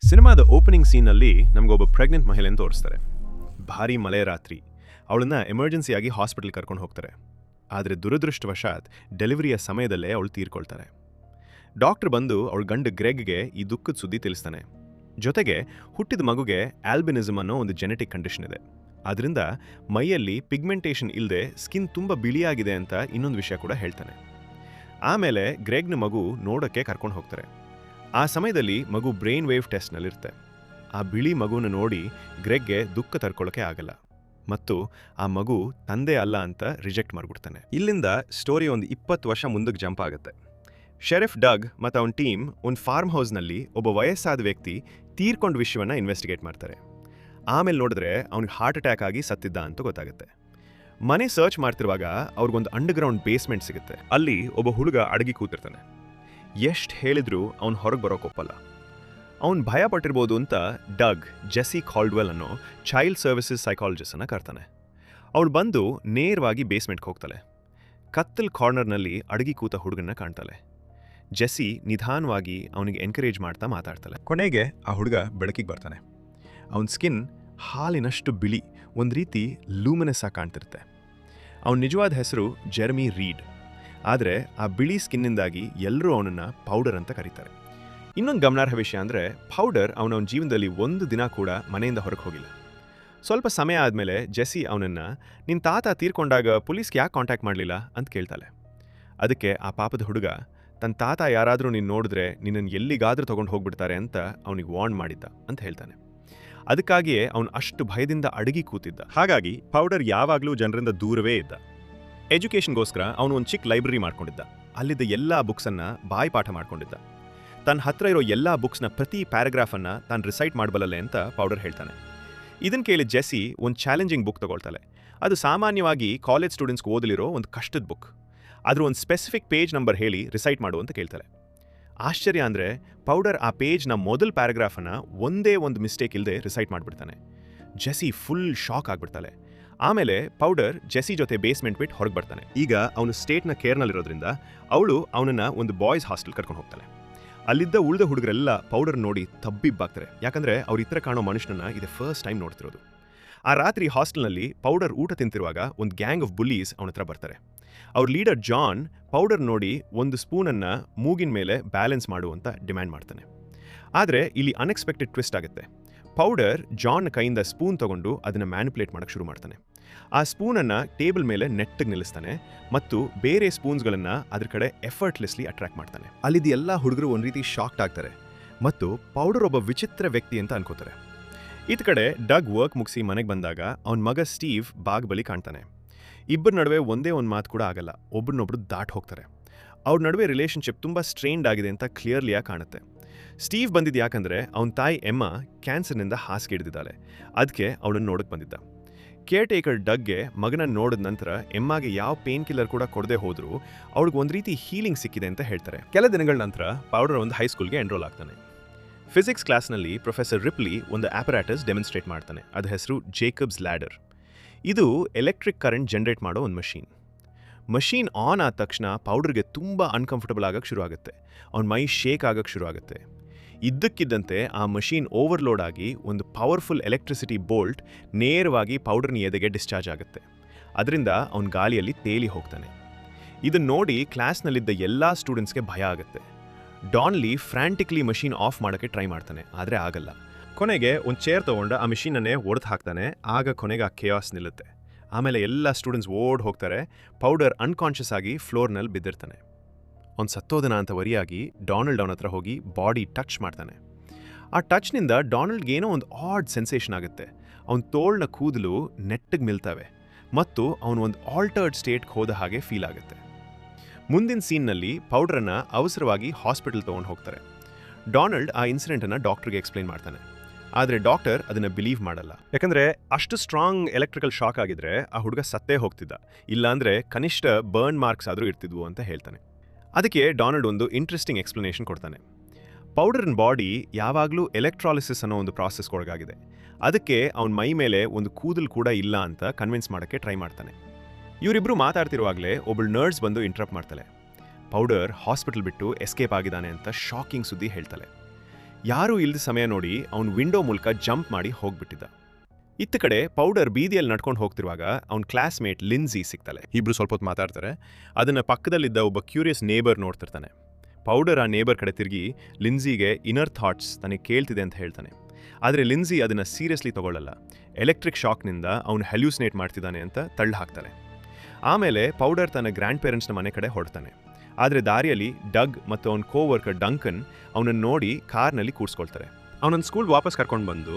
ಸಿನಿಮಾದ opening ಸೀನಲ್ಲಿ ನಮಗೊಬ್ಬ pregnant ಮಹಿಳೆಯನ್ನು ತೋರಿಸ್ತಾರೆ. ಭಾರೀ ಮಳೆ ರಾತ್ರಿ ಅವಳನ್ನ ಎಮರ್ಜೆನ್ಸಿಯಾಗಿ ಹಾಸ್ಪಿಟಲ್ ಕರ್ಕೊಂಡು ಹೋಗ್ತಾರೆ. ಆದರೆ ದುರದೃಷ್ಟವಶಾತ್ ಡೆಲಿವರಿಯ ಸಮಯದಲ್ಲೇ ಅವಳು ತೀರ್ಕೊಳ್ತಾರೆ. ಡಾಕ್ಟರ್ ಬಂದು ಅವಳ ಗಂಡ ಗ್ರೆಗ್ಗೆ ಈ ದುಃಖದ ಸುದ್ದಿ ತಿಳಿಸ್ತಾನೆ. ಜೊತೆಗೆ ಹುಟ್ಟಿದ ಮಗುಗೆ ಆಲ್ಬಿನಿಸಮ್ ಅನ್ನೋ ಒಂದು ಜೆನೆಟಿಕ್ ಕಂಡೀಷನ್ ಇದೆ. ಅದರಿಂದ ಮೈಯಲ್ಲಿ ಪಿಗ್ಮೆಂಟೇಷನ್ ಇಲ್ಲದೆ ಸ್ಕಿನ್ ತುಂಬ ಬಿಳಿಯಾಗಿದೆ ಅಂತ ಇನ್ನೊಂದು ವಿಷಯ ಕೂಡ ಹೇಳ್ತಾನೆ. ಆಮೇಲೆ ಗ್ರೆಗ್ನ ಮಗು ನೋಡೋಕ್ಕೆ ಕರ್ಕೊಂಡು ಹೋಗ್ತಾರೆ. ಆ ಸಮಯದಲ್ಲಿ ಮಗು ಬ್ರೈನ್ ವೇವ್ ಟೆಸ್ಟ್ನಲ್ಲಿರುತ್ತೆ. ಆ ಬಿಳಿ ಮಗುನ ನೋಡಿ ಗ್ರೆಗ್ಗೆ ದುಃಖ ತರ್ಕೊಳ್ಳೋಕೆ ಆಗಲ್ಲ ಮತ್ತು ಆ ಮಗು ತಂದೆ ಅಲ್ಲ ಅಂತ ರಿಜೆಕ್ಟ್ ಮಾಡಿಬಿಡ್ತಾನೆ. ಇಲ್ಲಿಂದ ಸ್ಟೋರಿ ಒಂದು 20 ವರ್ಷ ಮುಂದಕ್ಕೆ ಜಂಪ್ ಆಗುತ್ತೆ. ಶೆರಿಫ್ ಡಗ್ ಮತ್ತು ಅವನ ಟೀಮ್ ಒಂದು ಫಾರ್ಮ್ ಹೌಸ್ನಲ್ಲಿ ಒಬ್ಬ ವಯಸ್ಸಾದ ವ್ಯಕ್ತಿ ತೀರ್ಕೊಂಡ ವಿಷಯವನ್ನು ಇನ್ವೆಸ್ಟಿಗೇಟ್ ಮಾಡ್ತಾರೆ. ಆಮೇಲೆ ನೋಡಿದ್ರೆ ಅವನಿಗೆ ಹಾರ್ಟ್ ಅಟ್ಯಾಕ್ ಆಗಿ ಸತ್ತಿದ್ದ ಅಂತ ಗೊತ್ತಾಗುತ್ತೆ. ಮನೆ ಸರ್ಚ್ ಮಾಡ್ತಿರುವಾಗ ಅವ್ರಿಗೊಂದು ಅಂಡರ್ಗ್ರೌಂಡ್ ಬೇಸ್ಮೆಂಟ್ ಸಿಗುತ್ತೆ. ಅಲ್ಲಿ ಒಬ್ಬ ಹುಡುಗ ಅಡಗಿ ಕೂತಿರ್ತಾನೆ. ಎಷ್ಟು ಹೇಳಿದ್ರೂ ಅವ್ನು ಹೊರಗೆ ಬರೋಕ್ಕೊಪ್ಪಲ್ಲ. ಅವ್ನು ಭಯ ಪಟ್ಟಿರ್ಬೋದು ಅಂತ ಡಗ್ ಜೆಸ್ಸಿ ಕಾಲ್ಡ್ವೆಲ್ ಅನ್ನೋ ಚೈಲ್ಡ್ ಸರ್ವಿಸಸ್ ಸೈಕಾಲಜಿಸ್ಟನ್ನು ಕರ್ತಾನೆ. ಅವಳು ಬಂದು ನೇರವಾಗಿ ಬೇಸ್ಮೆಂಟ್ಗೆ ಹೋಗ್ತಾಳೆ. ಕತ್ತಲ್ ಕಾರ್ನರ್ನಲ್ಲಿ ಅಡಗಿ ಕೂತ ಹುಡುಗನ್ನ ಕಾಣ್ತಾಳೆ. ಜೆಸ್ಸಿ ನಿಧಾನವಾಗಿ ಅವನಿಗೆ ಎನ್ಕರೇಜ್ ಮಾಡ್ತಾ ಮಾತಾಡ್ತಾಳೆ. ಕೊನೆಗೆ ಆ ಹುಡುಗ ಬೆಳಕಿಗೆ ಬರ್ತಾನೆ. ಅವನ ಸ್ಕಿನ್ ಹಾಲಿನಷ್ಟು ಬಿಳಿ, ಒಂದು ರೀತಿ ಲೂಮಿನಸ್ ಆಗಿ ಕಾಣ್ತಿರುತ್ತೆ. ಅವನ ನಿಜವಾದ ಹೆಸರು ಜೆರೆಮಿ ರೀಡ್. ಆದರೆ ಆ ಬಿಳಿ ಸ್ಕಿನ್ನಿಂದಾಗಿ ಎಲ್ಲರೂ ಅವನನ್ನು ಪೌಡರ್ ಅಂತ ಕರೀತಾರೆ. ಇನ್ನೊಂದು ಗಮನಾರ್ಹ ವಿಷಯ ಅಂದರೆ ಪೌಡರ್ ಅವನ ಜೀವನದಲ್ಲಿ ಒಂದು ದಿನ ಕೂಡ ಮನೆಯಿಂದ ಹೊರಗೆ ಹೋಗಿಲ್ಲ. ಸ್ವಲ್ಪ ಸಮಯ ಆದಮೇಲೆ ಜೆಸ್ಸಿ ಅವನನ್ನು ನಿನ್ನ ತಾತ ತೀರ್ಕೊಂಡಾಗ ಪೊಲೀಸ್ಗೆ ಯಾಕೆ ಕಾಂಟ್ಯಾಕ್ಟ್ ಮಾಡಲಿಲ್ಲ ಅಂತ ಕೇಳ್ತಾಳೆ. ಅದಕ್ಕೆ ಆ ಪಾಪದ ಹುಡುಗ ತನ್ನ ತಾತ ಯಾರಾದರೂ ನೀನು ನೋಡಿದ್ರೆ ನಿನ್ನನ್ನು ಎಲ್ಲಿಗಾದರೂ ತೊಗೊಂಡು ಹೋಗ್ಬಿಡ್ತಾರೆ ಅಂತ ಅವನಿಗೆ ವಾರ್ನ್ ಮಾಡಿದ್ದ ಅಂತ ಹೇಳ್ತಾನೆ. ಅದಕ್ಕಾಗಿಯೇ ಅವನು ಅಷ್ಟು ಭಯದಿಂದ ಅಡಗಿ ಕೂತಿದ್ದ. ಹಾಗಾಗಿ ಪೌಡರ್ ಯಾವಾಗಲೂ ಜನರಿಂದ ದೂರವೇ ಇದ್ದ. ಎಜುಕೇಷನ್ಗೋಸ್ಕರ ಅವನು ಒಂದು ಚಿಕ್ಕ ಲೈಬ್ರರಿ ಮಾಡ್ಕೊಂಡಿದ್ದ. ಅಲ್ಲಿದ್ದ ಎಲ್ಲ ಬುಕ್ಸನ್ನು ಬಾಯಿ ಪಾಠ ಮಾಡ್ಕೊಂಡಿದ್ದ. ತನ್ನ ಹತ್ರ ಇರೋ ಎಲ್ಲ ಬುಕ್ಸ್ನ ಪ್ರತಿ ಪ್ಯಾರಾಗ್ರಾಫನ್ನು ತಾನು ರಿಸೈಟ್ ಮಾಡಬಲ್ಲಲೆ ಅಂತ ಪೌಡರ್ ಹೇಳ್ತಾನೆ. ಇದನ್ನು ಕೇಳಿ ಜೆಸ್ಸಿ ಒಂದು ಚಾಲೆಂಜಿಂಗ್ ಬುಕ್ ತಗೊಳ್ತಾಳೆ. ಅದು ಸಾಮಾನ್ಯವಾಗಿ ಕಾಲೇಜ್ ಸ್ಟೂಡೆಂಟ್ಸ್ಗೆ ಓದಲಿರೋ ಒಂದು ಕಷ್ಟದ ಬುಕ್. ಆದರೂ ಒಂದು ಸ್ಪೆಸಿಫಿಕ್ ಪೇಜ್ ನಂಬರ್ ಹೇಳಿ ರಿಸೈಟ್ ಮಾಡು ಅಂತ ಕೇಳ್ತಾಳೆ. ಆಶ್ಚರ್ಯ ಅಂದರೆ ಪೌಡರ್ ಆ ಪೇಜ್ನ ಮೊದಲ ಪ್ಯಾರಾಗ್ರಾಫನ್ನು ಒಂದೇ ಒಂದು ಮಿಸ್ಟೇಕ್ ಇಲ್ಲದೆ ರಿಸೈಟ್ ಮಾಡಿಬಿಡ್ತಾನೆ. ಜೆಸ್ಸಿ ಫುಲ್ ಶಾಕ್ ಆಗಿಬಿಡ್ತಾಳೆ. ಆಮೇಲೆ ಪೌಡರ್ ಜೆಸ್ಸಿ ಜೊತೆ ಬೇಸ್ಮೆಂಟ್ ಬಿಟ್ಟು ಹೊರಗೆ ಬರ್ತಾನೆ. ಈಗ ಅವನು ಸ್ಟೇಟ್ನ ಕೇರ್ನಲ್ಲಿರೋದ್ರಿಂದ ಅವಳು ಅವನನ್ನು ಒಂದು ಬಾಯ್ಸ್ ಹಾಸ್ಟೆಲ್ ಕರ್ಕೊಂಡು ಹೋಗ್ತಾಳೆ. ಅಲ್ಲಿದ್ದ ಉಳಿದ ಹುಡುಗರೆಲ್ಲ ಪೌಡರ್ ನೋಡಿ ತಬ್ಬಿಬ್ಬಾಗ್ತಾರೆ. ಯಾಕಂದರೆ ಅವ್ರ ಇತರ ಕಾಣೋ ಮನುಷ್ಯನನ್ನ ಇದೆ ಫಸ್ಟ್ ಟೈಮ್ ನೋಡ್ತಿರೋದು. ಆ ರಾತ್ರಿ ಹಾಸ್ಟೆಲ್ನಲ್ಲಿ ಪೌಡರ್ ಊಟ ತಿಂತಿರುವಾಗ ಒಂದು ಗ್ಯಾಂಗ್ ಆಫ್ ಬುಲ್ಲೀಸ್ ಅವನ ಹತ್ರ ಬರ್ತಾರೆ. ಅವ್ರ ಲೀಡರ್ ಜಾನ್ ಪೌಡರ್ ನೋಡಿ ಒಂದು ಸ್ಪೂನನ್ನು ಮೂಗಿನ ಮೇಲೆ ಬ್ಯಾಲೆನ್ಸ್ ಮಾಡು ಅಂತ ಡಿಮ್ಯಾಂಡ್ ಮಾಡ್ತಾನೆ. ಆದರೆ ಇಲ್ಲಿ ಅನ್ಎಕ್ಸ್ಪೆಕ್ಟೆಡ್ ಟ್ವಿಸ್ಟ್ ಆಗುತ್ತೆ. ಪೌಡರ್ ಜಾನ್ ಕೈಯಿಂದ ಸ್ಪೂನ್ ತಗೊಂಡು ಅದನ್ನು ಮ್ಯಾನಿಪುಲೇಟ್ ಮಾಡೋಕ್ಕೆ ಶುರು ಮಾಡ್ತಾನೆ. ಆ ಸ್ಪೂನನ್ನು ಟೇಬಲ್ ಮೇಲೆ ನೆಟ್ಟಗೆ ನಿಲ್ಲಿಸ್ತಾನೆ ಮತ್ತು ಬೇರೆ ಸ್ಪೂನ್ಸ್ಗಳನ್ನು ಅದ್ರ ಕಡೆ ಎಫರ್ಟ್ಲೆಸ್ಲಿ ಅಟ್ರಾಕ್ಟ್ ಮಾಡ್ತಾನೆ. ಅಲ್ಲಿದ್ದ ಎಲ್ಲ ಹುಡುಗರು ಒಂದು ರೀತಿ ಶಾಕ್ಡ್ ಆಗ್ತಾರೆ ಮತ್ತು ಪೌಡರ್ ಒಬ್ಬ ವಿಚಿತ್ರ ವ್ಯಕ್ತಿ ಅಂತ ಅನ್ಕೋತಾರೆ. ಇದ್ ಕಡೆ ಡಗ್ ವರ್ಕ್ ಮುಗಿಸಿ ಮನೆಗೆ ಬಂದಾಗ ಅವನ ಮಗ ಸ್ಟೀವ್ ಬಾಗ್ ಬಳಿ ಕಾಣ್ತಾನೆ. ಇಬ್ಬರ ನಡುವೆ ಒಂದೇ ಒಂದು ಮಾತು ಕೂಡ ಆಗಲ್ಲ. ಒಬ್ರನ್ನೊಬ್ರು ದಾಟ್ ಹೋಗ್ತಾರೆ. ಅವ್ರ ನಡುವೆ ರಿಲೇಷನ್ಶಿಪ್ ತುಂಬ ಸ್ಟ್ರೈನ್ಡ್ ಆಗಿದೆ ಅಂತ ಕ್ಲಿಯರ್ಲಿಯಾಗಿ ಕಾಣುತ್ತೆ. ಸ್ಟೀವ್ ಬಂದಿದ್ದು ಯಾಕಂದರೆ ಅವನ ತಾಯಿ ಎಮ್ಮಾ ಕ್ಯಾನ್ಸರ್ನಿಂದ ಹಾಸಿಗೆ ಹಿಡಿದಿದ್ದಾಳೆ. ಅದಕ್ಕೆ ಅವಳನ್ನು ನೋಡಕ್ಕೆ ಬಂದಿದ್ದ. ಕೇರ್ ಟೇಕರ್ ಡಗ್ಗೆ ಮಗನ ನೋಡಿದ ನಂತರ ಎಮ್ಮಾಗೆ ಯಾವ ಪೇನ್ ಕಿಲ್ಲರ್ ಕೂಡ ಕೊಡದೆ ಹೋದರೂ ಅವಳಿಗೆ ಒಂದು ರೀತಿ ಹೀಲಿಂಗ್ ಸಿಕ್ಕಿದೆ ಅಂತ ಹೇಳ್ತಾರೆ. ಕೆಲ ದಿನಗಳ ನಂತರ ಪೌಡರ್ ಒಂದು ಹೈಸ್ಕೂಲ್ಗೆ ಎನ್ರೋಲ್ ಆಗ್ತಾನೆ. ಫಿಸಿಕ್ಸ್ ಕ್ಲಾಸ್ನಲ್ಲಿ ಪ್ರೊಫೆಸರ್ ರಿಪ್ಲಿ ಒಂದು ಆಪರೇಟಸ್ ಡೆಮಾನ್ಸ್ಟ್ರೇಟ್ ಮಾಡ್ತಾನೆ. ಅದ್ರ ಹೆಸರು ಜೇಕಬ್ಸ್ ಲ್ಯಾಡರ್. ಇದು ಎಲೆಕ್ಟ್ರಿಕ್ ಕರೆಂಟ್ ಜನರೇಟ್ ಮಾಡೋ ಒಂದು ಮಷೀನ್ ಆನ್ ಆದ ತಕ್ಷಣ ಪೌಡರ್ಗೆ ತುಂಬ ಅನ್ಕಂಫರ್ಟಬಲ್ ಆಗೋಕ್ಕೆ ಶುರು ಆಗುತ್ತೆ. ಅವನ ಮೈ ಶೇಕ್ ಆಗೋಕ್ಕೆ ಶುರು ಆಗುತ್ತೆ. ಇದ್ದಕ್ಕಿದ್ದಂತೆ ಆ ಮಷೀನ್ ಓವರ್ಲೋಡ್ ಆಗಿ ಒಂದು ಪವರ್ಫುಲ್ ಎಲೆಕ್ಟ್ರಿಸಿಟಿ ಬೋಲ್ಟ್ ನೇರವಾಗಿ ಪೌಡರ್ನ ಎದೆಗೆ ಡಿಸ್ಚಾರ್ಜ್ ಆಗುತ್ತೆ. ಅದರಿಂದ ಅವನ ಗಾಳಿಯಲ್ಲಿ ತೇಲಿ ಹೋಗ್ತಾನೆ. ಇದನ್ನು ನೋಡಿ ಕ್ಲಾಸ್ನಲ್ಲಿದ್ದ ಎಲ್ಲ ಸ್ಟೂಡೆಂಟ್ಸ್ಗೆ ಭಯ ಆಗುತ್ತೆ. ಡಾನ್ಲಿ ಫ್ರಾಂಟಿಕ್ಲಿ ಮಷೀನ್ ಆಫ್ ಮಾಡೋಕ್ಕೆ ಟ್ರೈ ಮಾಡ್ತಾನೆ, ಆದರೆ ಆಗಲ್ಲ. ಕೊನೆಗೆ ಒಂದು ಚೇರ್ ತೊಗೊಂಡು ಆ ಮಿಷಿನನ್ನೇ ಒಡೆದು ಹಾಕ್ತಾನೆ. ಆಗ ಕೊನೆಗೆ ಆ ಕೇಯಾಸ್ ನಿಲ್ಲುತ್ತೆ. ಆಮೇಲೆ ಎಲ್ಲ ಸ್ಟೂಡೆಂಟ್ಸ್ ಓಡ್ ಹೋಗ್ತಾರೆ. ಪೌಡರ್ ಅನ್ಕಾನ್ಷಿಯಸ್ ಆಗಿ ಫ್ಲೋರ್ನಲ್ಲಿ ಬಿದ್ದಿರ್ತಾನೆ. ಅವ್ನು ಸತ್ತೋದನ ಅಂತ ವರಿಯಾಗಿ ಡೊನಾಲ್ಡ್ ಅವನ ಹತ್ರ ಹೋಗಿ ಬಾಡಿ ಟಚ್ ಮಾಡ್ತಾನೆ. ಆ ಟಚ್ನಿಂದ ಡೊನಾಲ್ಡ್ಗೆ ಏನೋ ಒಂದು ಆಡ್ ಸೆನ್ಸೇಷನ್ ಆಗುತ್ತೆ. ಅವನ ತೋಳ್ನ ಕೂದಲು ನೆಟ್ಟಗೆ ನಿಲ್ತವೆ ಮತ್ತು ಅವನು ಒಂದು ಆಲ್ಟರ್ಡ್ ಸ್ಟೇಟ್ಗೆ ಹೋದ ಹಾಗೆ ಫೀಲ್ ಆಗುತ್ತೆ. ಮುಂದಿನ ಸೀನ್ನಲ್ಲಿ ಪೌಡರನ್ನು ಅವಸರವಾಗಿ ಹಾಸ್ಪಿಟಲ್ ತೊಗೊಂಡು ಹೋಗ್ತಾರೆ. ಡೊನಾಲ್ಡ್ ಆ ಇನ್ಸಿಡೆಂಟನ್ನು ಡಾಕ್ಟರ್ಗೆ ಎಕ್ಸ್ಪ್ಲೈನ್ ಮಾಡ್ತಾನೆ. ಆದರೆ ಡಾಕ್ಟರ್ ಅದನ್ನು ಬಿಲೀವ್ ಮಾಡಲ್ಲ. ಯಾಕಂದರೆ ಅಷ್ಟು ಸ್ಟ್ರಾಂಗ್ ಎಲೆಕ್ಟ್ರಿಕಲ್ ಶಾಕ್ ಆಗಿದ್ರೆ ಆ ಹುಡುಗ ಸತ್ತೇ ಹೋಗ್ತಿದ್ದ, ಇಲ್ಲಾಂದರೆ ಕನಿಷ್ಠ ಬರ್ನ್ ಮಾರ್ಕ್ಸ್ ಆದರೂ ಇರ್ತಿದ್ವು ಅಂತ ಹೇಳ್ತಾನೆ. ಅದಕ್ಕೆ ಡೊನಾಲ್ಡ್ ಒಂದು ಇಂಟ್ರೆಸ್ಟಿಂಗ್ ಎಕ್ಸ್ಪ್ಲನೇಷನ್ ಕೊಡ್ತಾನೆ. ಪೌಡರ್ನ ಬಾಡಿ ಯಾವಾಗಲೂ ಎಲೆಕ್ಟ್ರಾಲಿಸಿಸ್ ಅನ್ನೋ ಒಂದು ಪ್ರಾಸೆಸ್ ಒಳಗಾಗಿದೆ. ಅದಕ್ಕೆ ಅವನ ಮೈ ಮೇಲೆ ಒಂದು ಕೂದಲು ಕೂಡ ಇಲ್ಲ ಅಂತ ಕನ್ವಿನ್ಸ್ ಮಾಡೋಕ್ಕೆ ಟ್ರೈ ಮಾಡ್ತಾನೆ. ಇವರಿಬ್ಬರು ಮಾತಾಡ್ತಿರುವಾಗಲೇ ಒಬ್ಬಳು ನರ್ಸ್ ಬಂದು ಇಂಟ್ರಪ್ಟ್ ಮಾಡ್ತಾಳೆ. ಪೌಡರ್ ಹಾಸ್ಪಿಟಲ್ ಬಿಟ್ಟು ಎಸ್ಕೇಪ್ ಆಗಿದ್ದಾನೆ ಅಂತ ಶಾಕಿಂಗ್ ಸುದ್ದಿ ಹೇಳ್ತಾಳೆ. ಯಾರೂ ಇಲ್ಲದ ಸಮಯ ನೋಡಿ ಅವನು ವಿಂಡೋ ಮೂಲಕ ಜಂಪ್ ಮಾಡಿ ಹೋಗ್ಬಿಟ್ಟಿದ್ದ. ಇತ್ತ ಕಡೆ ಪೌಡರ್ ಬೀದಿಯಲ್ಲಿ ನಡ್ಕೊಂಡು ಹೋಗ್ತಿರುವಾಗ ಅವನ ಕ್ಲಾಸ್ಮೇಟ್ ಲಿನ್ಸಿ ಸಿಗ್ತಾಳೆ. ಇಬ್ರು ಸ್ವಲ್ಪ ಹೊತ್ತು ಮಾತಾಡ್ತಾರೆ. ಅದನ್ನು ಪಕ್ಕದಲ್ಲಿದ್ದ ಒಬ್ಬ ಕ್ಯೂರಿಯಸ್ ನೇಬರ್ ನೋಡ್ತಿರ್ತಾನೆ. ಪೌಡರ್ ಆ ನೇಬರ್ ಕಡೆ ತಿರುಗಿ ಲಿನ್ಸಿಗೆ ಇನ್ನರ್ ಥಾಟ್ಸ್ ತನಗೆ ಕೇಳ್ತಿದೆ ಅಂತ ಹೇಳ್ತಾನೆ. ಆದರೆ ಲಿನ್ಸಿ ಅದನ್ನು ಸೀರಿಯಸ್ಲಿ ತಗೊಳ್ಳಲ್ಲ. ಎಲೆಕ್ಟ್ರಿಕ್ ಶಾಕ್ನಿಂದ ಅವನು ಹೆಲ್ಯೂಸಿನೇಟ್ ಮಾಡ್ತಿದ್ದಾನೆ ಅಂತ ತಳ್ಳಿ ಹಾಕ್ತಾನೆ. ಆಮೇಲೆ ಪೌಡರ್ ತನ್ನ ಗ್ರ್ಯಾಂಡ್ ಪೇರೆಂಟ್ಸ್ನ ಮನೆ ಕಡೆ ಹೊರಡ್ತಾನೆ. ಆದರೆ ದಾರಿಯಲ್ಲಿ ಡಗ್ ಮತ್ತು ಅವನ ಕೋವರ್ಕರ್ ಡಂಕನ್ ಅವನನ್ನು ನೋಡಿ ಕಾರ್ನಲ್ಲಿ ಕೂರಿಸ್ಕೊಳ್ತಾರೆ. ಅವನನ್ನು ಸ್ಕೂಲ್ ವಾಪಸ್ ಕರ್ಕೊಂಡು ಬಂದು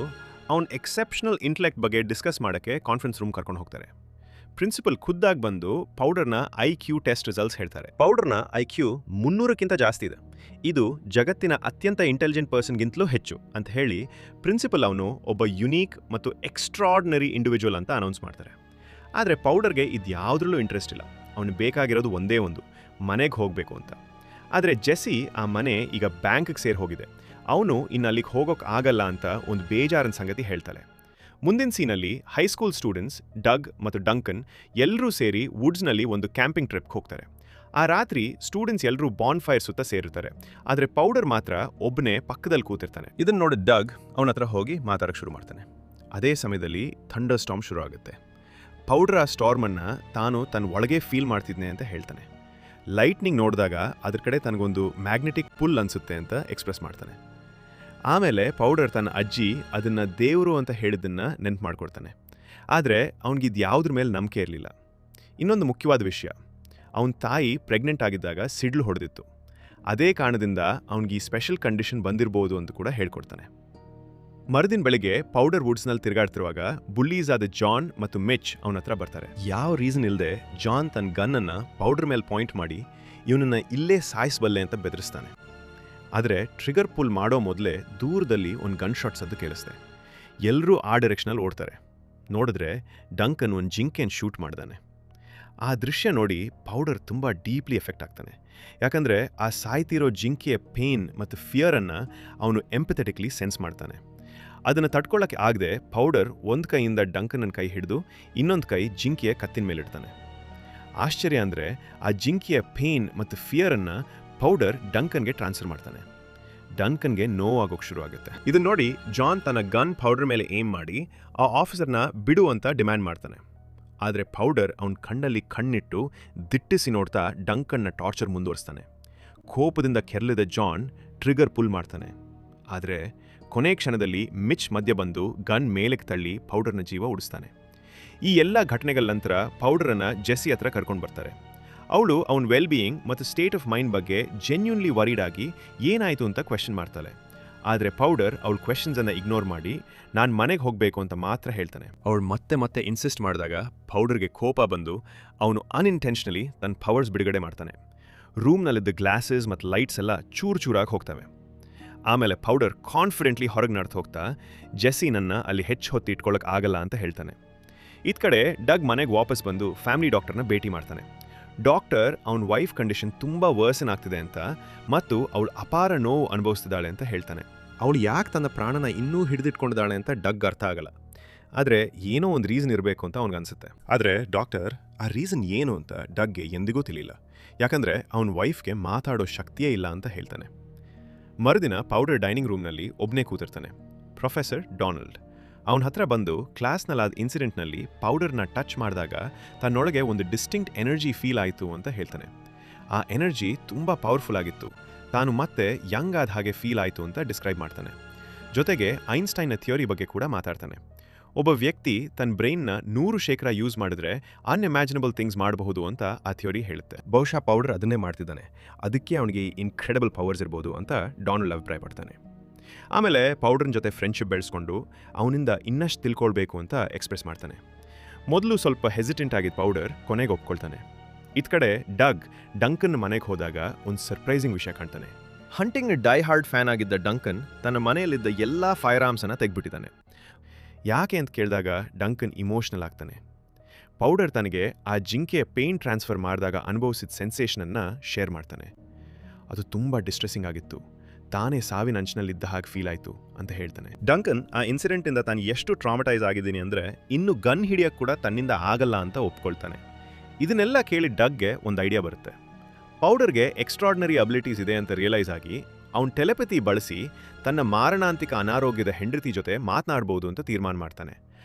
ಅವನ ಎಕ್ಸೆಪ್ಷನಲ್ ಇಂಟೆಲೆಕ್ಟ್ ಬಗ್ಗೆ ಡಿಸ್ಕಸ್ ಮಾಡೋಕ್ಕೆ ಕಾನ್ಫರೆನ್ಸ್ ರೂಮ್ ಕರ್ಕೊಂಡು ಹೋಗ್ತಾರೆ. ಪ್ರಿನ್ಸಿಪಲ್ ಖುದ್ದಾಗಿ ಬಂದು ಪೌಡರ್ನ IQ ಟೆಸ್ಟ್ ರಿಸಲ್ಟ್ಸ್ ಹೇಳ್ತಾರೆ. ಪೌಡರ್ನ IQ 300ಕ್ಕಿಂತ ಜಾಸ್ತಿ ಇದೆ. ಇದು ಜಗತ್ತಿನ ಅತ್ಯಂತ ಇಂಟೆಲಿಜೆಂಟ್ ಪರ್ಸನ್ಗಿಂತಲೂ ಹೆಚ್ಚು ಅಂತ ಹೇಳಿ ಪ್ರಿನ್ಸಿಪಲ್ ಅವನು ಒಬ್ಬ ಯುನೀಕ್ ಮತ್ತು ಎಕ್ಸ್ಟ್ರಾರ್ಡಿನರಿ ಇಂಡಿವಿಜುವಲ್ ಅಂತ ಅನೌನ್ಸ್ ಮಾಡ್ತಾರೆ. ಆದರೆ ಪೌಡರ್ಗೆ ಇದ್ಯಾವುದ್ರಲ್ಲೂ ಇಂಟ್ರೆಸ್ಟ್ ಇಲ್ಲ. ಅವನು ಬೇಕಾಗಿರೋದು ಒಂದೇ ಒಂದು, ಮನೆಗೆ ಹೋಗಬೇಕು ಅಂತ. ಆದರೆ ಜೆಸ್ಸಿ ಆ ಮನೆ ಈಗ ಬ್ಯಾಂಕ್ಗೆ ಸೇರಿ ಹೋಗಿದೆ. ಅವನು ಇನ್ನು ಅಲ್ಲಿಗೆ ಹೋಗೋಕೆ ಆಗಲ್ಲ ಅಂತ ಒಂದು ಬೇಜಾರನ ಸಂಗತಿ ಹೇಳ್ತಾಳೆ. ಮುಂದಿನ ಸೀನಲ್ಲಿ ಹೈಸ್ಕೂಲ್ ಸ್ಟೂಡೆಂಟ್ಸ್ ಡಗ್ ಮತ್ತು ಡಂಕನ್ ಎಲ್ಲರೂ ಸೇರಿ ವುಡ್ಸ್ನಲ್ಲಿ ಒಂದು ಕ್ಯಾಂಪಿಂಗ್ ಟ್ರಿಪ್ಗೆ ಹೋಗ್ತಾರೆ. ಆ ರಾತ್ರಿ ಸ್ಟೂಡೆಂಟ್ಸ್ ಎಲ್ಲರೂ ಬಾನ್ ಫೈರ್ ಸುತ್ತ ಸೇರಿರ್ತಾರೆ. ಆದರೆ ಪೌಡರ್ ಮಾತ್ರ ಒಬ್ಬನೇ ಪಕ್ಕದಲ್ಲಿ ಕೂತಿರ್ತಾನೆ. ಇದನ್ನು ನೋಡಿ ಡಗ್ ಅವನ ಹತ್ರ ಹೋಗಿ ಮಾತಾಡೋಕ್ಕೆ ಶುರು ಮಾಡ್ತಾನೆ. ಅದೇ ಸಮಯದಲ್ಲಿ ಥಂಡರ್ ಸ್ಟಾರ್ಮ್ ಶುರು ಆಗುತ್ತೆ. ಪೌಡರ್ ಆ ಸ್ಟಾರ್ಮನ್ನು ತಾನು ತನ್ನ ಒಳಗೆ ಫೀಲ್ ಮಾಡ್ತಿದ್ನೆ ಅಂತ ಹೇಳ್ತಾನೆ. ಲೈಟ್ನಿಂಗ್ ನೋಡಿದಾಗ ಅದ್ರ ಕಡೆ ತನಗೊಂದು ಮ್ಯಾಗ್ನೆಟಿಕ್ ಪುಲ್ ಅನಿಸುತ್ತೆ ಅಂತ ಎಕ್ಸ್ಪ್ರೆಸ್ ಮಾಡ್ತಾನೆ. ಆಮೇಲೆ ಪೌಡರ್ ತನ್ನ ಅಜ್ಜಿ ಅದನ್ನು ದೇವರು ಅಂತ ಹೇಳಿದ್ದನ್ನು ನೆನ್ಪು ಮಾಡ್ಕೊಡ್ತಾನೆ. ಆದರೆ ಅವನಿಗಿದು ಯಾವುದ್ರ ಮೇಲೆ ನಂಬಿಕೆ ಇರಲಿಲ್ಲ. ಇನ್ನೊಂದು ಮುಖ್ಯವಾದ ವಿಷಯ, ಅವನ ತಾಯಿ ಪ್ರೆಗ್ನೆಂಟ್ ಆಗಿದ್ದಾಗ ಸಿಡ್ಲು ಹೊಡೆದಿತ್ತು. ಅದೇ ಕಾರಣದಿಂದ ಅವನಿಗೆ ಈ ಸ್ಪೆಷಲ್ ಕಂಡೀಷನ್ ಬಂದಿರ್ಬೋದು ಅಂತ ಕೂಡ ಹೇಳ್ಕೊಡ್ತಾನೆ. ಮರುದಿನ ಬೆಳಿಗ್ಗೆ ಪೌಡರ್ ವುಡ್ಸ್ನಲ್ಲಿ ತಿರುಗಾಡ್ತಿರುವಾಗ ಬುಲ್ಲೀಸ್ ಆದ ಜಾನ್ ಮತ್ತು ಮಿಚ್ ಅವನ ಹತ್ರ ಬರ್ತಾರೆ. ಯಾವ ರೀಸನ್ ಇಲ್ಲದೆ ಜಾನ್ ತನ್ನ ಗನ್ನನ್ನು ಪೌಡರ್ ಮೇಲೆ ಪಾಯಿಂಟ್ ಮಾಡಿ ಇವನನ್ನು ಇಲ್ಲೇ ಸಾಯಿಸಬಲ್ಲೆ ಅಂತ ಬೆದರಿಸ್ತಾನೆ. ಆದರೆ ಟ್ರಿಗರ್ ಪುಲ್ ಮಾಡೋ ಮೊದಲೇ ದೂರದಲ್ಲಿ ಒಂದು ಗನ್ ಶಾಟ್ ಸದ್ದು ಕೇಳಿಸ್ತೆ. ಎಲ್ಲರೂ ಆ ಡೈರೆಕ್ಷನಲ್ಲಿ ಓಡ್ತಾರೆ. ನೋಡಿದ್ರೆ ಡಂಕನ್ ಒಂದು ಜಿಂಕೆಯನ್ನು ಶೂಟ್ ಮಾಡ್ದಾನೆ. ಆ ದೃಶ್ಯ ನೋಡಿ ಪೌಡರ್ ತುಂಬ ಡೀಪ್ಲಿ ಎಫೆಕ್ಟ್ ಆಗ್ತಾನೆ. ಯಾಕಂದರೆ ಆ ಸಾಯ್ತಿರೋ ಜಿಂಕೆಯ ಪೇನ್ ಮತ್ತು ಫಿಯರನ್ನು ಅವನು ಎಂಪಥೆಟಿಕ್ಲಿ ಸೆನ್ಸ್ ಮಾಡ್ತಾನೆ. ಅದನ್ನು ತಡ್ಕೊಳ್ಳೋಕ್ಕೆ ಆಗದೆ ಪೌಡರ್ ಒಂದು ಕೈಯಿಂದ ಡಂಕನ್ನ ಕೈ ಹಿಡಿದು ಇನ್ನೊಂದು ಕೈ ಜಿಂಕೆಯ ಕತ್ತಿನ ಮೇಲಿಡ್ತಾನೆ. ಆಶ್ಚರ್ಯ ಅಂದರೆ ಆ ಜಿಂಕೆಯ ಪೇನ್ ಮತ್ತು ಫಿಯರನ್ನು ಪೌಡರ್ ಡಂಕನ್ಗೆ ಟ್ರಾನ್ಸ್ಫರ್ ಮಾಡ್ತಾನೆ. ಡಂಕನ್ಗೆ ನೋವಾಗೋಕೆ ಶುರು ಆಗುತ್ತೆ. ಇದನ್ನ ನೋಡಿ ಜಾನ್ ತನ್ನ ಗನ್ ಪೌಡರ್ ಮೇಲೆ ಏಮ್ ಮಾಡಿ ಆ ಆಫೀಸರ್ನ ಬಿಡು ಅಂತ ಡಿಮ್ಯಾಂಡ್ ಮಾಡ್ತಾನೆ. ಆದರೆ ಪೌಡರ್ ಅವನ ಕಣ್ಣಲ್ಲಿ ಕಣ್ಣಿಟ್ಟು ದಿಟ್ಟಿಸಿ ನೋಡ್ತಾ ಡಂಕನ್ನ ಟಾರ್ಚರ್ ಮುಂದುವರಿಸ್ತಾನೆ. ಕೋಪದಿಂದ ಕೆರಳಿದ ಜಾನ್ ಟ್ರಿಗರ್ ಪುಲ್ ಮಾಡ್ತಾನೆ. ಆದರೆ ಕೊನೆ ಕ್ಷಣದಲ್ಲಿ ಮಿಚ್ ಮಧ್ಯ ಬಂದು ಗನ್ ಮೇಲಕ್ಕೆ ತಳ್ಳಿ ಪೌಡರ್ನ ಜೀವ ಉಳಿಸ್ತಾನೆ. ಈ ಎಲ್ಲ ಘಟನೆಗಳ ನಂತರ ಪೌಡರನ್ನು ಜೆಸ್ಸಿ ಹತ್ರ ಕರ್ಕೊಂಡು ಬರ್ತಾರೆ. ಅವಳು ಅವನ ವೆಲ್ ಬೀಯಿಂಗ್ ಮತ್ತು ಸ್ಟೇಟ್ ಆಫ್ ಮೈಂಡ್ ಬಗ್ಗೆ ಜೆನ್ಯೂನ್ಲಿ ವರೀಡ್ ಆಗಿ ಏನಾಯಿತು ಅಂತ ಕ್ವೆಶ್ಚನ್ ಮಾಡ್ತಾಳೆ. ಆದರೆ ಪೌಡರ್ ಅವಳ ಕ್ವೆಶನ್ಸನ್ನು ಇಗ್ನೋರ್ ಮಾಡಿ ನಾನು ಮನೆಗೆ ಹೋಗಬೇಕು ಅಂತ ಮಾತ್ರ ಹೇಳ್ತಾನೆ. ಅವಳು ಮತ್ತೆ ಇನ್ಸಿಸ್ಟ್ ಮಾಡಿದಾಗ ಪೌಡರ್ಗೆ ಕೋಪ ಬಂದು ಅವನು ಅನ್ಇಂಟೆನ್ಷನಲಿ ತನ್ನ ಪವರ್ಸ್ ಬಿಡುಗಡೆ ಮಾಡ್ತಾನೆ. ರೂಮ್ನಲ್ಲಿದ್ದ ಗ್ಲಾಸಸ್ ಮತ್ತು ಲೈಟ್ಸ್ ಎಲ್ಲ ಚೂರಾಗಿ ಹೋಗ್ತವೆ. ಆಮೇಲೆ ಪೌಡರ್ ಕಾನ್ಫಿಡೆಂಟ್ಲಿ ಹೊರಗೆ ನಡ್ದು ಹೋಗ್ತಾ ಜೆಸ್ಸಿ ನನ್ನ ಅಲ್ಲಿ ಹೆಚ್ಚು ಹೊತ್ತು ಇಟ್ಕೊಳ್ಳೋಕೆ ಆಗಲ್ಲ ಅಂತ ಹೇಳ್ತಾನೆ. ಇದ್ ಕಡೆ ಡಗ್ ಮನೆಗೆ ವಾಪಸ್ ಬಂದು ಫ್ಯಾಮಿಲಿ ಡಾಕ್ಟರ್ನ ಭೇಟಿ ಮಾಡ್ತಾನೆ. ಡಾಕ್ಟರ್ ಅವನ ವೈಫ್ ಕಂಡೀಷನ್ ತುಂಬ ವರ್ಸನ್ ಆಗ್ತಿದೆ ಅಂತ ಮತ್ತು ಅವಳು ಅಪಾರ ನೋವು ಅನುಭವಿಸ್ತಿದ್ದಾಳೆ ಅಂತ ಹೇಳ್ತಾನೆ. ಅವಳು ಯಾಕೆ ತನ್ನ ಪ್ರಾಣನ ಇನ್ನೂ ಹಿಡಿದಿಟ್ಕೊಂಡಿದ್ದಾಳೆ ಅಂತ ಡಗ್ ಅರ್ಥ ಆಗಲ್ಲ. ಆದರೆ ಏನೋ ಒಂದು ರೀಸನ್ ಇರಬೇಕು ಅಂತ ಅವನಿಗನ್ಸುತ್ತೆ. ಆದರೆ ಡಾಕ್ಟರ್ ಆ ರೀಸನ್ ಏನು ಅಂತ ಡಗ್ಗೆ ಎಂದಿಗೂ ತಿಳಿಯಿಲ್ಲ. ಯಾಕಂದರೆ ಅವನ ವೈಫ್ಗೆ ಮಾತಾಡೋ ಶಕ್ತಿಯೇ ಇಲ್ಲ ಅಂತ ಹೇಳ್ತಾನೆ. ಮರುದಿನ ಪೌಡರ್ ಡೈನಿಂಗ್ ರೂಮ್ನಲ್ಲಿ ಒಬ್ಬನೇ ಕೂತಿರ್ತಾನೆ. ಪ್ರೊಫೆಸರ್ ಡೊನಾಲ್ಡ್ ಅವನ ಹತ್ರ ಬಂದು ಕ್ಲಾಸ್ನಲ್ಲಾದ ಇನ್ಸಿಡೆಂಟ್ನಲ್ಲಿ ಪೌಡರ್ನ ಟಚ್ ಮಾಡಿದಾಗ ತನ್ನೊಳಗೆ ಒಂದು ಡಿಸ್ಟಿಂಕ್ಟ್ ಎನರ್ಜಿ ಫೀಲ್ ಆಯಿತು ಅಂತ ಹೇಳ್ತಾನೆ. ಆ ಎನರ್ಜಿ ತುಂಬ ಪವರ್ಫುಲ್ ಆಗಿತ್ತು. ತಾನು ಮತ್ತೆ ಯಂಗ್ ಆದ ಹಾಗೆ ಫೀಲ್ ಆಯಿತು ಅಂತ ಡಿಸ್ಕ್ರೈಬ್ ಮಾಡ್ತಾನೆ. ಜೊತೆಗೆ ಐನ್ಸ್ಟೈನ್ನ ಥಿಯೋರಿ ಬಗ್ಗೆ ಕೂಡ ಮಾತಾಡ್ತಾನೆ. ಒಬ್ಬ ವ್ಯಕ್ತಿ ತನ್ನ ಬ್ರೈನ್ನ 100% ಯೂಸ್ ಮಾಡಿದ್ರೆ ಅನ್ಇಮ್ಯಾಜಿನಬಲ್ ಥಿಂಗ್ಸ್ ಮಾಡಬಹುದು ಅಂತ ಆ ಥಿಯೋರಿ ಹೇಳುತ್ತೆ. ಬಹುಶಃ ಪೌಡರ್ ಅದನ್ನೇ ಮಾಡ್ತಿದ್ದಾನೆ, ಅದಕ್ಕೆ ಅವನಿಗೆ ಇನ್ಕ್ರೆಡಿಬಲ್ ಪವರ್ಸ್ ಇರ್ಬೋದು ಅಂತ ಡೊನಾಲ್ಡ್ ಅಭಿಪ್ರಾಯ ಪಡ್ತಾನೆ. ಆಮೇಲೆ ಪೌಡರ್ನ ಜೊತೆ ಫ್ರೆಂಡ್ಶಿಪ್ ಬೆಳೆಸ್ಕೊಂಡು ಅವನಿಂದ ಇನ್ನಷ್ಟು ತಿಳ್ಕೊಳ್ಬೇಕು ಅಂತ ಎಕ್ಸ್ಪ್ರೆಸ್ ಮಾಡ್ತಾನೆ. ಮೊದಲು ಸ್ವಲ್ಪ ಹೆಸಿಟೆಂಟ್ ಆಗಿದ್ದ ಪೌಡರ್ ಕೊನೆಗೆ ಒಪ್ಕೊಳ್ತಾನೆ. ಇದ್ ಕಡೆ ಡಗ್ ಡಂಕನ್ ಮನೆಗೆ ಹೋದಾಗ ಒಂದು ಸರ್ಪ್ರೈಸಿಂಗ್ ವಿಷಯ ಕಾಣ್ತಾನೆ. ಹಂಟಿಂಗ್ ಡೈ ಹಾರ್ಡ್ ಫ್ಯಾನ್ ಆಗಿದ್ದ ಡಂಕನ್ ತನ್ನ ಮನೆಯಲ್ಲಿದ್ದ ಎಲ್ಲ ಫೈರ್ ಆರ್ಮ್ಸನ್ನು ತೆಗೆದ್ಬಿಟ್ಟಿದ್ದಾನೆ. ಯಾಕೆ ಅಂತ ಕೇಳಿದಾಗ ಡಂಕನ್ ಇಮೋಷ್ನಲ್ ಆಗ್ತಾನೆ. ಪೌಡರ್ ತನಗೆ ಆ ಜಿಂಕೆಯ ಪೇನ್ ಟ್ರಾನ್ಸ್ಫರ್ ಮಾಡಿದಾಗ ಅನುಭವಿಸಿದ ಸೆನ್ಸೇಷನನ್ನು ಶೇರ್ ಮಾಡ್ತಾನೆ. ಅದು ತುಂಬ ಡಿಸ್ಟ್ರೆಸ್ಸಿಂಗ್ ಆಗಿತ್ತು, ತಾನೇ ಸಾವಿನ ಅಂಚಿನಲ್ಲಿದ್ದ ಹಾಗೆ ಫೀಲ್ ಆಯಿತು ಅಂತ ಹೇಳ್ತಾನೆ. ಡಂಕನ್ ಆ ಇನ್ಸಿಡೆಂಟಿಂದ ತಾನು ಎಷ್ಟು ಟ್ರಾಮಟೈಸ್ ಆಗಿದ್ದೀನಿ ಅಂದರೆ ಇನ್ನು ಗನ್ ಹಿಡಿಯೋಕ್ಕೆ ಕೂಡ ತನ್ನಿಂದ ಆಗಲ್ಲ ಅಂತ ಒಪ್ಕೊಳ್ತಾನೆ. ಇದನ್ನೆಲ್ಲ ಕೇಳಿ ಡಗ್ಗೆ ಒಂದು ಐಡಿಯಾ ಬರುತ್ತೆ. ಪೌಡರ್ಗೆ ಎಕ್ಸ್ಟ್ರಾರ್ಡಿನರಿ ಅಬಿಲಿಟೀಸ್ ಇದೆ ಅಂತ ರಿಯಲೈಸ್ ಆಗಿ ಅವನ್ ಟೆಲಿಪತಿ ಬಳಸಿ ತನ್ನ ಮಾರಣಾಂತಿಕ ಅನಾರೋಗ್ಯದ ಹೆಂಡತಿ ಜೊತೆ ಮಾತನಾಡ್ಬೋದು ಅಂತ ತೀರ್ಮಾನ ಮಾಡ್ತಾನೆ.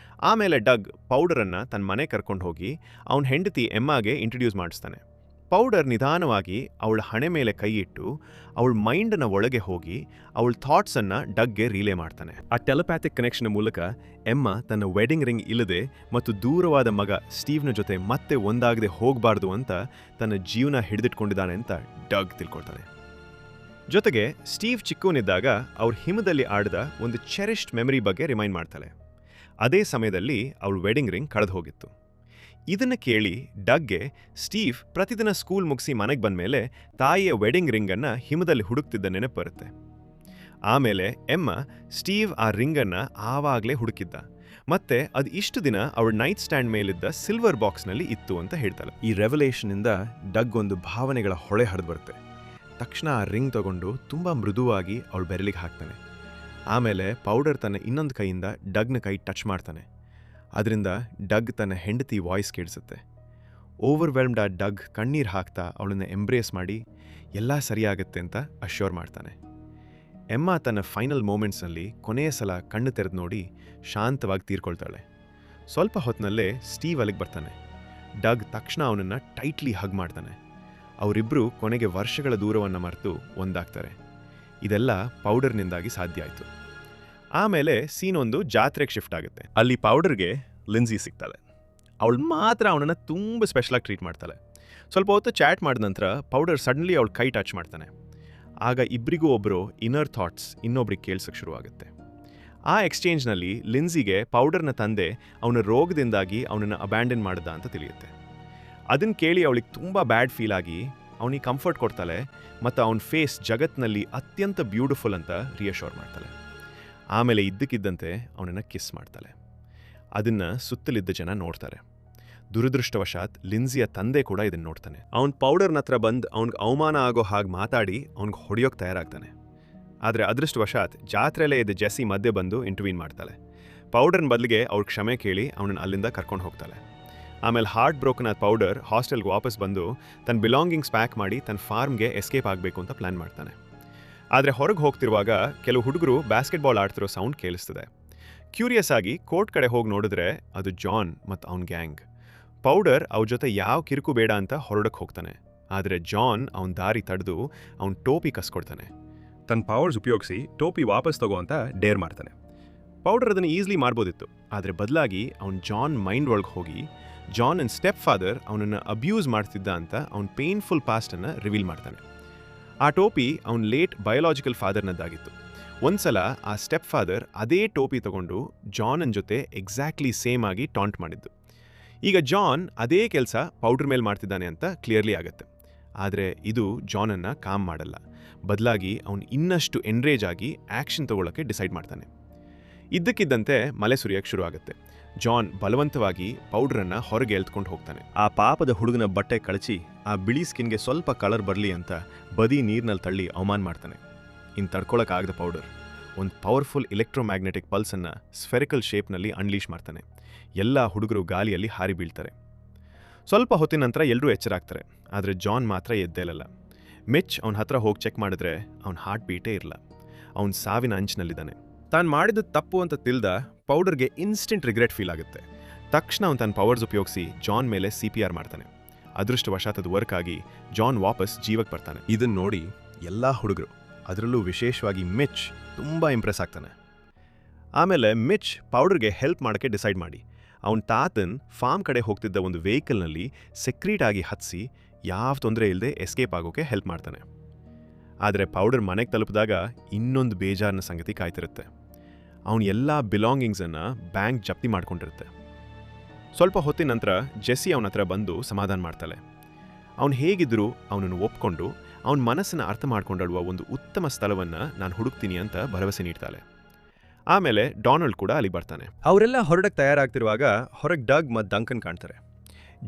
ಆಮೇಲೆ ಡಗ್ ಪೌಡರನ್ನು ತನ್ನ ಮನೆ ಕರ್ಕೊಂಡು ಹೋಗಿ ಅವನ ಹೆಂಡತಿ ಎಮ್ಮಾಗೆ ಇಂಟ್ರಡ್ಯೂಸ್ ಮಾಡಿಸ್ತಾನೆ. ಪೌಡರ್ ನಿಧಾನವಾಗಿ ಅವಳ ಹಣೆ ಮೇಲೆ ಕೈ ಇಟ್ಟು ಅವಳ ಮೈಂಡ್ನ ಒಳಗೆ ಹೋಗಿ ಅವಳ ಥಾಟ್ಸನ್ನು ಡಗ್ಗೆ ರಿಲೇ ಮಾಡ್ತಾನೆ. ಆ ಟೆಲಿಪ್ಯಾಥಿಕ್ ಕನೆಕ್ಷನ್ ಮೂಲಕ ಎಮ್ಮ ತನ್ನ ವೆಡ್ಡಿಂಗ್ ರಿಂಗ್ ಇಲ್ಲದೆ ಮತ್ತು ದೂರವಾದ ಮಗ ಸ್ಟೀವ್ನ ಜೊತೆ ಮತ್ತೆ ಒಂದಾಗದೆ ಹೋಗಬಾರ್ದು ಅಂತ ತನ್ನ ಜೀವನ ಹಿಡಿದಿಟ್ಕೊಂಡಿದ್ದಾನೆ ಅಂತ ಡಗ್ ತಿಳ್ಕೊಳ್ತಾನೆ. ಜೊತೆಗೆ ಸ್ಟೀವ್ ಚಿಕ್ಕವನಿದ್ದಾಗ ಅವ್ರ ಹಿಮದಲ್ಲಿ ಆಡಿದ ಒಂದು ಚೆರಿಷ್ಡ್ ಮೆಮರಿ ಬಗ್ಗೆ ರಿಮೈಂಡ್ ಮಾಡ್ತಾಳೆ. ಅದೇ ಸಮಯದಲ್ಲಿ ಅವಳ ವೆಡ್ಡಿಂಗ್ ರಿಂಗ್ ಕಳೆದು ಹೋಗಿತ್ತು. ಇದನ್ನು ಕೇಳಿ ಡಗ್ಗೆ ಸ್ಟೀವ್ ಪ್ರತಿದಿನ ಸ್ಕೂಲ್ ಮುಗಿಸಿ ಮನೆಗೆ ಬಂದಮೇಲೆ ತಾಯಿಯ ವೆಡ್ಡಿಂಗ್ ರಿಂಗನ್ನು ಹಿಮದಲ್ಲಿ ಹುಡುಕ್ತಿದ್ದ ನೆನಪು ಬರುತ್ತೆ. ಆಮೇಲೆ ಎಮ್ಮ ಸ್ಟೀವ್ ಆ ರಿಂಗನ್ನು ಆವಾಗಲೇ ಹುಡುಕಿದ್ದ, ಮತ್ತೆ ಅದು ಇಷ್ಟು ದಿನ ಅವಳ ನೈಟ್ ಸ್ಟ್ಯಾಂಡ್ ಮೇಲಿದ್ದ ಸಿಲ್ವರ್ ಬಾಕ್ಸ್ನಲ್ಲಿ ಇತ್ತು ಅಂತ ಹೇಳ್ತಾಳೆ. ಈ ರೆವಲೇಷನಿಂದ ಡಗ್ ಒಂದು ಭಾವನೆಗಳ ಹೊಳೆ ಹರಿದು ಬರುತ್ತೆ. ತಕ್ಷಣ ಆ ರಿಂಗ್ ತಗೊಂಡು ತುಂಬ ಮೃದುವಾಗಿ ಅವಳ ಬೆರಳಿಗೆ ಹಾಕ್ತಾನೆ. ಆಮೇಲೆ ಪೌಡರ್ ತನ್ನ ಇನ್ನೊಂದು ಕೈಯಿಂದ ಡಗ್ನ ಕೈ ಟಚ್ ಮಾಡ್ತಾನೆ. ಅದರಿಂದ ಡಗ್ ತನ್ನ ಹೆಂಡತಿ ವಾಯ್ಸ್ ಕೇಳಿಸುತ್ತೆ. ಓವರ್ವೆಲ್ಮ್ಡ್ ಆ ಡಗ್ ಕಣ್ಣೀರು ಹಾಕ್ತಾ ಅವಳನ್ನು ಎಂಬ್ರೇಸ್ ಮಾಡಿ ಎಲ್ಲ ಸರಿಯಾಗುತ್ತೆ ಅಂತ ಅಶ್ಯೂರ್ ಮಾಡ್ತಾನೆ. ಎಮ್ಮ ತನ್ನ ಫೈನಲ್ ಮೂಮೆಂಟ್ಸ್ನಲ್ಲಿ ಕೊನೆಯ ಸಲ ಕಣ್ಣು ತೆರೆದು ನೋಡಿ ಶಾಂತವಾಗಿ ತೀರ್ಕೊಳ್ತಾಳೆ. ಸ್ವಲ್ಪ ಹೊತ್ತಿನಲ್ಲೇ ಸ್ಟೀವ್ ಅಲ್ಲಿಗೆ ಬರ್ತಾನೆ. ಡಗ್ ತಕ್ಷಣ ಅವನನ್ನು ಟೈಟ್ಲಿ ಹಗ್ ಮಾಡ್ತಾನೆ. ಅವರಿಬ್ಬರು ಕೊನೆಗೆ ವರ್ಷಗಳ ದೂರವನ್ನು ಮರೆತು ಒಂದಾಗ್ತಾರೆ. ಇದೆಲ್ಲ ಪೌಡರ್ನಿಂದಾಗಿ ಸಾಧ್ಯ ಆಯಿತು. ಆಮೇಲೆ ಸೀನ್ ಒಂದು ಜಾತ್ರೆಗೆ ಶಿಫ್ಟ್ ಆಗುತ್ತೆ. ಅಲ್ಲಿ ಪೌಡರ್ಗೆ ಲಿನ್ಸಿ ಸಿಗ್ತಾಳೆ. ಅವಳು ಮಾತ್ರ ಅವನನ್ನು ತುಂಬ ಸ್ಪೆಷಲಾಗಿ ಟ್ರೀಟ್ ಮಾಡ್ತಾಳೆ. ಸ್ವಲ್ಪ ಹೊತ್ತು ಚಾಟ್ ಮಾಡಿದ ನಂತರ ಪೌಡರ್ ಸಡನ್ಲಿ ಅವಳು ಕೈ ಟಚ್ ಮಾಡ್ತಾನೆ. ಆಗ ಇಬ್ಬರಿಗೂ ಒಬ್ಬರು ಇನ್ನರ್ ಥಾಟ್ಸ್ ಇನ್ನೊಬ್ರಿಗೆ ಕೇಳಿಸೋಕ್ಕೆ ಶುರುವಾಗುತ್ತೆ. ಆ ಎಕ್ಸ್ಚೇಂಜ್ನಲ್ಲಿ ಲಿನ್ಸಿಗೆ ಪೌಡರ್ನ ತಂದೆ ಅವನ ರೋಗದಿಂದಾಗಿ ಅವನನ್ನು ಅಬ್ಯಾಂಡನ್ ಮಾಡ್ದ ಅಂತ ತಿಳಿಯುತ್ತೆ. ಅದನ್ನು ಕೇಳಿ ಅವಳಿಗೆ ತುಂಬ ಬ್ಯಾಡ್ ಫೀಲ್ ಆಗಿ ಅವನಿಗೆ ಕಂಫರ್ಟ್ ಕೊಡ್ತಾಳೆ ಮತ್ತು ಅವನ ಫೇಸ್ ಜಗತ್ತಿನಲ್ಲಿ ಅತ್ಯಂತ ಬ್ಯೂಟಿಫುಲ್ ಅಂತ ರಿಯಶೋರ್ ಮಾಡ್ತಾಳೆ. ಆಮೇಲೆ ಇದ್ದಕ್ಕಿದ್ದಂತೆ ಅವನನ್ನು ಕಿಸ್ ಮಾಡ್ತಾಳೆ. ಅದನ್ನು ಸುತ್ತಲಿದ್ದ ಜನ ನೋಡ್ತಾರೆ. ದುರದೃಷ್ಟವಶಾತ್ ಲಿನ್ಸಿಯ ತಂದೆ ಕೂಡ ಇದನ್ನು ನೋಡ್ತಾನೆ. ಅವನ ಪೌಡರ್ನ ಹತ್ರ ಬಂದು ಅವ್ನಿಗೆ ಅವಮಾನ ಆಗೋ ಹಾಗೆ ಮಾತಾಡಿ ಅವ್ನಿಗೆ ಹೊಡೆಯೋಕೆ ತಯಾರಾಗ್ತಾನೆ. ಆದರೆ ಅದೃಷ್ಟವಶಾತ್ ಜಾತ್ರೆಯಲ್ಲೇ ಇದ್ದ ಜೆಸ್ಸಿ ಮಧ್ಯೆ ಬಂದು ಇಂಟರ್ವ್ಯೂನ್ ಮಾಡ್ತಾಳೆ. ಪೌಡರ್ನ ಬದಲಿಗೆ ಅವ್ರ ಕ್ಷಮೆ ಕೇಳಿ ಅವನನ್ನು ಅಲ್ಲಿಂದ ಕರ್ಕೊಂಡು ಹೋಗ್ತಾಳೆ. ಆಮೇಲೆ ಹಾರ್ಟ್ ಬ್ರೋಕನ್ ಆದ ಪೌಡರ್ ಹಾಸ್ಟೆಲ್ಗೆ ವಾಪಸ್ ಬಂದು ತನ್ನ ಬಿಲಾಂಗಿಂಗ್ಸ್ ಪ್ಯಾಕ್ ಮಾಡಿ ತನ್ನ ಫಾರ್ಮ್ಗೆ ಎಸ್ಕೇಪ್ ಆಗಬೇಕು ಅಂತ ಪ್ಲ್ಯಾನ್ ಮಾಡ್ತಾನೆ. ಆದರೆ ಹೊರಗೆ ಹೋಗ್ತಿರುವಾಗ ಕೆಲವು ಹುಡುಗರು ಬ್ಯಾಸ್ಕೆಟ್ಬಾಲ್ ಆಡ್ತಿರೋ ಸೌಂಡ್ ಕೇಳಿಸ್ತದೆ. ಕ್ಯೂರಿಯಸ್ ಆಗಿ ಕೋರ್ಟ್ ಕಡೆ ಹೋಗಿ ನೋಡಿದ್ರೆ ಅದು ಜಾನ್ ಮತ್ತು ಅವನ ಗ್ಯಾಂಗ್. ಪೌಡರ್ ಅವ್ರ ಜೊತೆ ಯಾವ ಕಿರುಕು ಬೇಡ ಅಂತ ಹೊರಡಕ್ಕೆ ಹೋಗ್ತಾನೆ. ಆದರೆ ಜಾನ್ ಅವನ ದಾರಿ ತಡೆದು ಅವನ ಟೋಪಿ ಕಸ್ಕೊಡ್ತಾನೆ. ತನ್ನ ಪವರ್ಸ್ ಉಪಯೋಗಿಸಿ ಟೋಪಿ ವಾಪಸ್ ತಗೋ ಅಂತ ಡೇರ್ ಮಾಡ್ತಾನೆ. ಪೌಡರ್ ಅದನ್ನು ಈಸಿಲಿ ಮಾಡ್ಬೋದಿತ್ತು, ಆದರೆ ಬದಲಾಗಿ ಅವನು ಜಾನ್ ಮೈಂಡ್ ಒಳಗೆ ಹೋಗಿ ಜಾನ್ ಅಂಡ್ ಸ್ಟೆಪ್ ಫಾದರ್ ಅವನನ್ನು ಅಬ್ಯೂಸ್ ಮಾಡ್ತಿದ್ದ ಅಂತ ಅವನ ಪೇನ್ಫುಲ್ ಪಾಸ್ಟನ್ನು ರಿವೀಲ್ ಮಾಡ್ತಾನೆ. ಆ ಟೋಪಿ ಅವನ ಲೇಟ್ ಬಯೋಲಾಜಿಕಲ್ ಫಾದರ್ನದ್ದಾಗಿತ್ತು. ಒಂದ್ಸಲ ಆ ಸ್ಟೆಪ್ ಫಾದರ್ ಅದೇ ಟೋಪಿ ತಗೊಂಡು ಜಾನನ್ ಜೊತೆ ಎಕ್ಸಾಕ್ಟ್ಲಿ ಸೇಮ್ ಆಗಿ ಟಾಂಟ್ ಮಾಡಿದ್ದು. ಈಗ ಜಾನ್ ಅದೇ ಕೆಲಸ ಪೌಡರ್ ಮೇಲೆ ಮಾಡ್ತಿದ್ದಾನೆ ಅಂತ ಕ್ಲಿಯರ್ಲಿ ಆಗುತ್ತೆ. ಆದರೆ ಇದು ಜಾನನ್ನು ಕಾಮ್ ಮಾಡಲ್ಲ, ಬದಲಾಗಿ ಅವನು ಇನ್ನಷ್ಟು ಎನ್ರೇಜ್ ಆಗಿ ಆ್ಯಕ್ಷನ್ ತಗೊಳ್ಳೋಕ್ಕೆ ಡಿಸೈಡ್ ಮಾಡ್ತಾನೆ. ಇದ್ದಕ್ಕಿದ್ದಂತೆ ಮಲೆ ಸುರಿಯೋಕ್ಕೆ ಶುರು ಆಗುತ್ತೆ. ಜಾನ್ ಬಲವಂತವಾಗಿ ಪೌಡ್ರನ್ನು ಹೊರಗೆ ಎಳ್ಕೊಂಡು ಹೋಗ್ತಾನೆ. ಆ ಪಾಪದ ಹುಡುಗನ ಬಟ್ಟೆ ಕಳಚಿ ಆ ಬಿಳಿ ಸ್ಕಿನ್ಗೆ ಸ್ವಲ್ಪ ಕಲರ್ ಬರಲಿ ಅಂತ ಬದಿ ನೀರಿನಲ್ಲಿ ತಳ್ಳಿ ಅವಮಾನ ಮಾಡ್ತಾನೆ. ಇನ್ನು ತಡ್ಕೊಳಕ್ಕಾಗದ ಪೌಡರ್ ಒಂದು ಪವರ್ಫುಲ್ ಎಲೆಕ್ಟ್ರೋಮ್ಯಾಗ್ನೆಟಿಕ್ ಪಲ್ಸನ್ನು ಸ್ಫೆರಿಕಲ್ ಶೇಪ್ನಲ್ಲಿ ಅನ್ಲೀಶ್ ಮಾಡ್ತಾನೆ. ಎಲ್ಲ ಹುಡುಗರು ಗಾಳಿಯಲ್ಲಿ ಹಾರಿ ಬೀಳ್ತಾರೆ. ಸ್ವಲ್ಪ ಹೊತ್ತಿನ ನಂತರ ಎಲ್ಲರೂ ಎಚ್ಚರಾಗ್ತಾರೆ. ಆದರೆ ಜಾನ್ ಮಾತ್ರ ಎದ್ದೇಲಲ್ಲ. ಮಿಚ್ ಅವನ ಹತ್ರ ಹೋಗಿ ಚೆಕ್ ಮಾಡಿದ್ರೆ ಅವನ ಹಾರ್ಟ್ ಬೀಟೇ ಇರಲ್ಲ. ಅವನ ಸಾವಿನ ಅಂಚಿನಲ್ಲಿದ್ದಾನೆ. ತಾನು ಮಾಡಿದ ತಪ್ಪು ಅಂತ ತಿಳಿದ ಪೌಡರ್ಗೆ ಇನ್ಸ್ಟೆಂಟ್ ರಿಗ್ರೆಟ್ ಫೀಲ್ ಆಗುತ್ತೆ. ತಕ್ಷಣ ಅವನು ತನ್ನ ಪವರ್ಸ್ ಉಪಯೋಗಿಸಿ ಜಾನ್ ಮೇಲೆ CPR ಮಾಡ್ತಾನೆ. ಅದೃಷ್ಟವಶಾತ್ ಅದು ವರ್ಕ್ ಆಗಿ ಜಾನ್ ವಾಪಸ್ ಜೀವಕ್ಕೆ ಬರ್ತಾನೆ. ಇದನ್ನು ನೋಡಿ ಎಲ್ಲ ಹುಡುಗರು, ಅದರಲ್ಲೂ ವಿಶೇಷವಾಗಿ ಮಿಚ್ ತುಂಬ ಇಂಪ್ರೆಸ್ ಆಗ್ತಾನೆ. ಆಮೇಲೆ ಮಿಚ್ ಪೌಡರ್ಗೆ ಹೆಲ್ಪ್ ಮಾಡೋಕ್ಕೆ ಡಿಸೈಡ್ ಮಾಡಿ ಅವನ ತಾತನ್ ಫಾರ್ಮ್ ಕಡೆ ಹೋಗ್ತಿದ್ದ ಒಂದು ವೆಹಿಕಲ್ನಲ್ಲಿ ಸೆಕ್ರೀಟ್ ಆಗಿ ಹತ್ತಿಸಿ ಯಾವ ತೊಂದರೆ ಇಲ್ಲದೆ ಎಸ್ಕೇಪ್ ಆಗೋಕ್ಕೆ ಹೆಲ್ಪ್ ಮಾಡ್ತಾನೆ. ಆದರೆ ಪೌಡರ್ ಮನೆಗೆ ತಲುಪಿದಾಗ ಇನ್ನೊಂದು ಬೇಜಾರಿನ ಸಂಗತಿ ಕಾಯ್ತಿರುತ್ತೆ. ಅವನ ಎಲ್ಲ ಬಿಲಾಂಗಿಂಗ್ಸನ್ನು ಬ್ಯಾಂಕ್ ಜಪ್ತಿ ಮಾಡ್ಕೊಂಡಿರುತ್ತೆ. ಸ್ವಲ್ಪ ಹೊತ್ತಿನ ನಂತರ ಜೆಸ್ಸಿ ಅವನ ಹತ್ರ ಬಂದು ಸಮಾಧಾನ ಮಾಡ್ತಾಳೆ. ಅವನು ಹೇಗಿದ್ದರೂ ಅವನನ್ನು ಒಪ್ಕೊಂಡು ಅವನ ಮನಸ್ಸನ್ನು ಅರ್ಥ ಮಾಡ್ಕೊಂಡಳುವ ಒಂದು ಉತ್ತಮ ಸ್ಥಳವನ್ನು ನಾನು ಹುಡುಕ್ತೀನಿ ಅಂತ ಭರವಸೆ ನೀಡ್ತಾಳೆ. ಆಮೇಲೆ ಡೊನಾಲ್ಡ್ ಕೂಡ ಅಲ್ಲಿ ಬರ್ತಾನೆ. ಅವರೆಲ್ಲ ಹೊರಡಕ್ಕೆ ತಯಾರಾಗ್ತಿರುವಾಗ ಹೊರಗೆ ಡಗ್ ಮತ್ತು ಡಂಕನ್ ಕಾಣ್ತಾರೆ.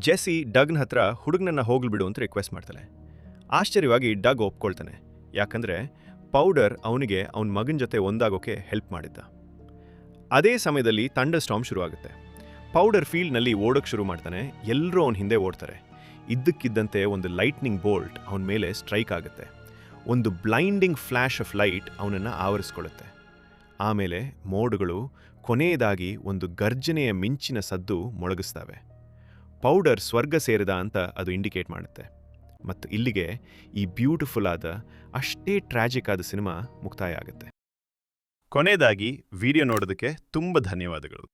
ಜೆಸ್ಸಿ ಡಗ್ನ ಹತ್ರ ಹುಡುಗನನ್ನು ಹೋಗ್ಲು ಬಿಡು ಅಂತ ರಿಕ್ವೆಸ್ಟ್ ಮಾಡ್ತಾಳೆ. ಆಶ್ಚರ್ಯವಾಗಿ ಡಗ್ ಒಪ್ಕೊಳ್ತಾನೆ, ಯಾಕಂದರೆ ಪೌಡರ್ ಅವನಿಗೆ ಅವನ ಮಗನ ಜೊತೆ ಒಂದಾಗೋಕೆ ಹೆಲ್ಪ್ ಮಾಡಿದ್ದ. ಅದೇ ಸಮಯದಲ್ಲಿ ಥಂಡರ್ ಸ್ಟಾರ್ಮ್ ಶುರುವಾಗುತ್ತೆ. ಪೌಡರ್ ಫೀಲ್ಡ್ನಲ್ಲಿ ಓಡೋಕ್ಕೆ ಶುರು ಮಾಡ್ತಾನೆ. ಎಲ್ಲರೂ ಅವನ ಹಿಂದೆ ಓಡ್ತಾರೆ. ಇದ್ದಕ್ಕಿದ್ದಂತೆ ಒಂದು ಲೈಟ್ನಿಂಗ್ ಬೋಲ್ಟ್ ಅವನ ಮೇಲೆ ಸ್ಟ್ರೈಕ್ ಆಗುತ್ತೆ. ಒಂದು ಬ್ಲೈಂಡಿಂಗ್ ಫ್ಲ್ಯಾಶ್ ಆಫ್ ಲೈಟ್ ಅವನನ್ನು ಆವರಿಸ್ಕೊಳ್ಳುತ್ತೆ. ಆಮೇಲೆ ಮೋಡ್ಗಳು ಕೊನೆಯದಾಗಿ ಒಂದು ಗರ್ಜನೆಯ ಮಿಂಚಿನ ಸದ್ದು ಮೊಳಗಿಸ್ತವೆ. ಪೌಡರ್ ಸ್ವರ್ಗ ಸೇರಿದ ಅಂತ ಅದು ಇಂಡಿಕೇಟ್ ಮಾಡುತ್ತೆ. ಮತ್ತು ಇಲ್ಲಿಗೆ ಈ ಬ್ಯೂಟಿಫುಲ್ ಆದ ಅಷ್ಟೇ ಟ್ರ್ಯಾಜಿಕ್ ಆದ ಸಿನಿಮಾ ಮುಕ್ತಾಯ ಆಗುತ್ತೆ. ಕೊನೆಯದಾಗಿ ವಿಡಿಯೋ ನೋಡೋದಕ್ಕೆ ತುಂಬ ಧನ್ಯವಾದಗಳು.